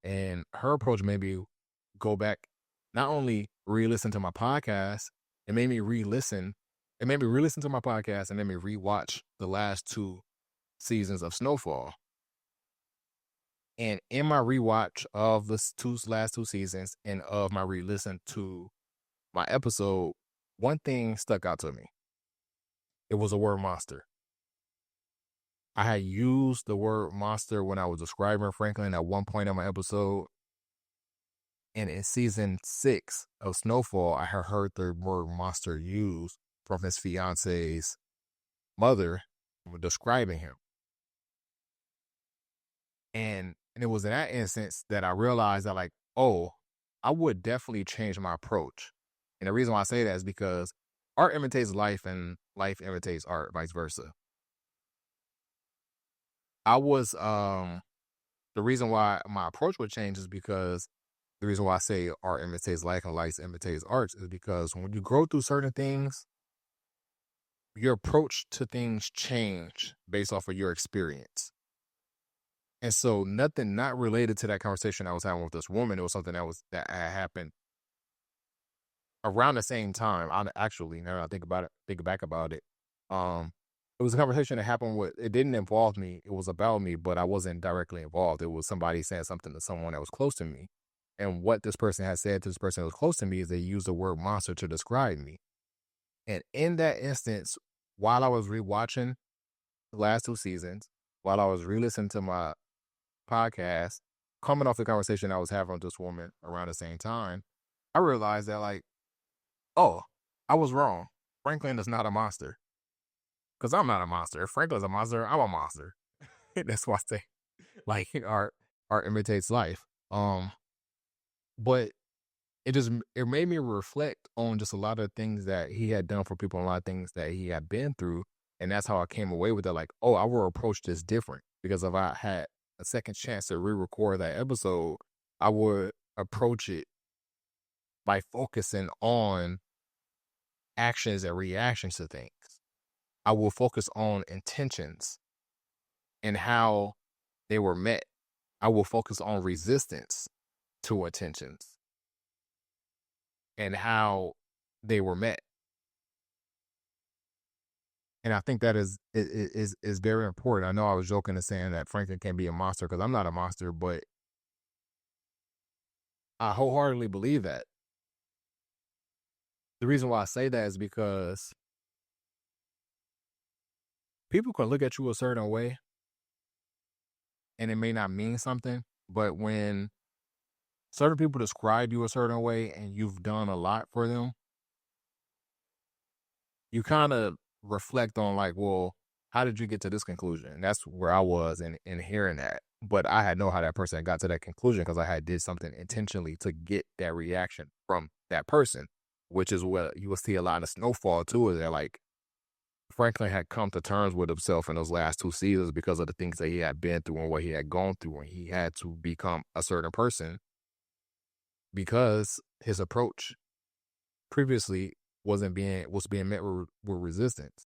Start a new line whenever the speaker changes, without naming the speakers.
And her approach made me go back, not only re-listen to my podcast, it made me re-listen. It made me re-listen to my podcast and made me rewatch the last two seasons of Snowfall. And in my rewatch of the last two seasons and of my re-listen to my episode, one thing stuck out to me. It was the word monster. I had used the word monster when I was describing Franklin at one point in my episode. And in season 6 of Snowfall, I had heard the word monster used from his fiance's mother describing him. And it was in that instance that I realized that, like, oh, I would definitely change my approach. And the reason why I say that is because art imitates life and life imitates art, vice versa. The reason why my approach would change is because the reason why I say art imitates life and life imitates art is because when you grow through certain things, your approach to things change based off of your experience. And so nothing not related to that conversation I was having with this woman, it was something that had happened around the same time. Actually, now that I think back about it. It was a conversation that happened it didn't involve me. It was about me, but I wasn't directly involved. It was somebody saying something to someone that was close to me. And what this person had said to this person that was close to me is they used the word monster to describe me. And in that instance, while I was rewatching the last two seasons, while I was re-listening to my podcast, coming off the conversation I was having with this woman around the same time, I realized that, like, oh, I was wrong. Franklin is not a monster. Because I'm not a monster. If Franklin's a monster, I'm a monster. That's why I say, like, art imitates life. But it made me reflect on just a lot of things that he had done for people, and a lot of things that he had been through. And that's how I came away with it. Like, oh, I will approach this different, because if I had a second chance to re-record that episode, I would approach it by focusing on actions and reactions to things. I will focus on intentions and how they were met. I will focus on resistance to intentions and how they were met. And I think that is very important. I know I was joking and saying that Franklin can't be a monster because I'm not a monster, but I wholeheartedly believe that. The reason why I say that is because people can look at you a certain way and it may not mean something, but when certain people describe you a certain way and you've done a lot for them, you kind of reflect on, like, well, how did you get to this conclusion? And that's where I was in hearing that. But I had know how that person got to that conclusion because I had did something intentionally to get that reaction from that person, which is what you will see a lot of Snowfall too, is that, like, Franklin had come to terms with himself in those last two seasons because of the things that he had been through and what he had gone through, and he had to become a certain person because his approach previously was being met with resistance.